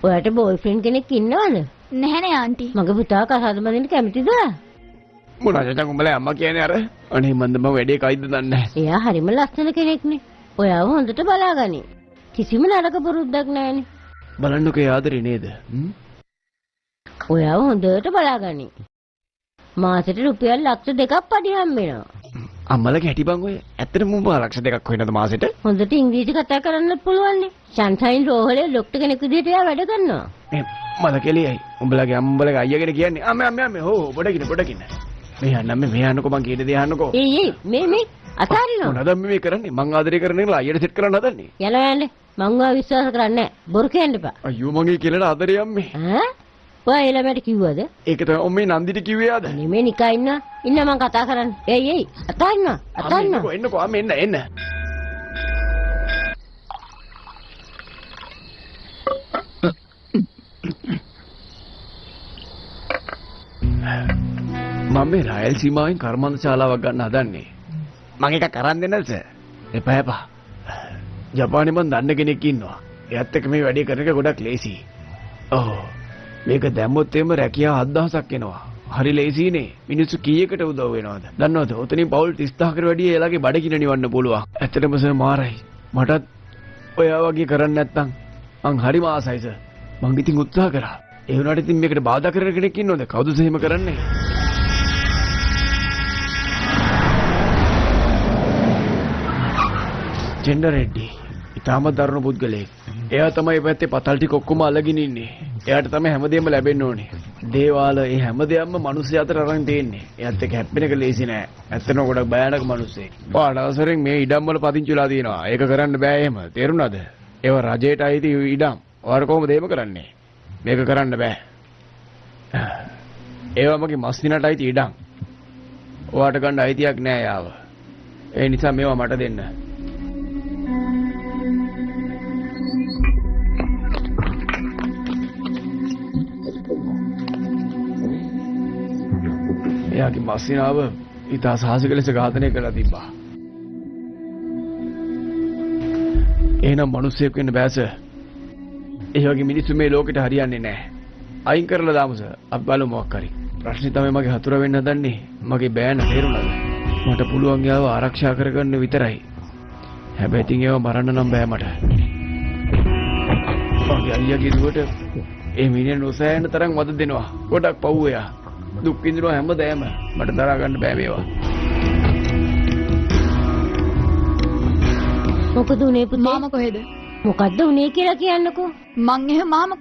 ඔයාට බෝයිෆ්‍රෙන්ඩ් කෙනෙක් ඉන්නවද? නැහැනේ ආන්ටි. මගේ පුතා කසාද බඳින්න කැමතිද? මොනවාද දැන් උඹලා අම්මා කියන්නේ අර අනේ මන්ද මම වැඩේ කයිද දන්නේ නැහැ. එයා හරිම ලස්සන කෙනෙක්නේ. ඔයාව හොඳට බලාගනි. කිසිම නරක පුරුද්දක් නැහැනේ. බලන්නකෝ ඒ ආදරේ නේද? ඔයාව හොඳට බලාගනි. මාසෙට රුපියල් ලක්ෂ 2ක් පඩි හම්බෙනවා. අම්මලගේ හැටි බං ඔය. ඇත්තටම උඹ ලක්ෂ 2ක් හොයනද මාසෙට? හොඳට ඉංග්‍රීසි කතා කරන්නත් පුළුවන් නේ. ෂන්ෂයින් රෝහලේ ડોක්ටර් කෙනෙක් විදිහට එයා වැඩ කරනවා. මල කෙලියයි. උඹලගේ අම්මලගේ අයියාගෙන කියන්නේ අම්මේ හෝ පොඩකින. මේ යන්නකෝ මං කීයද අහන්නකෝ. ඒ මේ අතාරිනවා. මොනවද මේ කරන්නේ? මං ආදරේ කරන එක අයියට සෙට් කරන්න හදන්නේ. යනවා යන්නේ. මං ඔයා විශ්වාස කරන්නේ නැහැ. බොරු කියන්න එපා. අයියෝ මගේ කියලා ආදරේ අම්මේ. ඈ? ඔයා එළමෙට කිව්වද? ඒක තමයි ඔම්මේ නන්දිට කිව්වේ ආද? නෙමෙයි නිකා ඉන්න මං කතා කරන්නේ. එයි අතාරිනවා. එන්නකෝ අම්මේ එන්න. මම මේ රායල් සීමාවෙන් කර්මාන්ත ශාලාවක් ගන්න හදන්නේ. මම එක කරන් දෙන්නද සර්? එපා. ජපානයේ මම දන්න කෙනෙක් ඉන්නවා. එයාත් එක්ක මේ වැඩේ කරන එක ගොඩක් ලේසි. ඔව්. මේක දැම්මොත් එimhe රැකියාව 7000ක් එනවා. හරි ලේසිනේ. මිනිස්සු කීයකට උදව් වෙනවද? දන්නවද? ඔතනින් පවුල් 30000කට වැඩිය එයාලගේ බඩගින්න නිවන්න පුළුවන්. ඇත්තටම සර් මාරයි. මටත් ඔයා වගේ කරන්න නැත්තම් මං හරිම ආසයි සර්. මං ඉතින් උත්සාහ කරා. ඒ වුණාට ඉතින් මේකට බාධා කරන කෙනෙක් ඉන්නවද? කවුද එහෙම කරන්නේ? ජෙන්ඩර් රෙඩ්ඩි. ඊටම දරුණු පුද්ගලයෙක්. එයා තමයි පැත්තේ පතල් ටික ඔක්කොම අල්ලගෙන ඉන්නේ. එයාට තමයි හැමදේම ලැබෙන්න ඕනේ. දේවාල ඒ හැමදේම මිනිස්සු අතර අරන් තියෙන්නේ. එයාත් එක්ක හැප්පෙන එක ලේසි නෑ. ඇත්තටම ගොඩක් භයානක මිනිස්සෙක්. පාඩවසරෙන් මේ ඉඩම් වල පදිංචි වෙලා තියෙනවා. ඒක කරන්න බෑ එහෙම. තේරුණාද? ඒව රජයට අයිති ඉඩම්. ඔයාලා කොහොමද එහෙම කරන්නේ? මේක කරන්න බෑ. ඒවා මගේ මස්තිනට අයිති ඉඩම්. ඔයාට ගන්න අයිතියක් නෑ යාව. ඒ නිසා මේවා මට දෙන්න. එයාගේ මස්සිනාව ඉතා සාහසික ලෙස ඝාතනය කරලා තිබ්බා. එහෙනම් මිනිස්සෙක් වෙන්න බෑ සර්. ඒ වගේ මිනිස්සු මේ ලෝකෙට හරියන්නේ නැහැ. අයින් කරලා දාමු සර්. අපි බලමු මොකක් හරි. ප්‍රශ්නේ තමයි මගේ හතුර වෙන්න හදන්නේ. මගේ බෑන තේරුණාද? මට පුළුවන් යාව ආරක්ෂා කරගන්න විතරයි. හැබැයි ඉතින් ඒව මරන්න නම් බෑ මට. මගේ අයියාගේ දුවට ඒ මිනිහා නොසෑහෙන තරම් වද දෙනවා. ගොඩක් පව් එයා. දුක් විඳිනවා හැමදේම. මට දරා ගන්න බෑ මේවා. මොකද උනේ පුතේ? මාම කොහෙද? මොකද්ද උනේ කියලා කියන්නකෝ. මං එහෙම මාම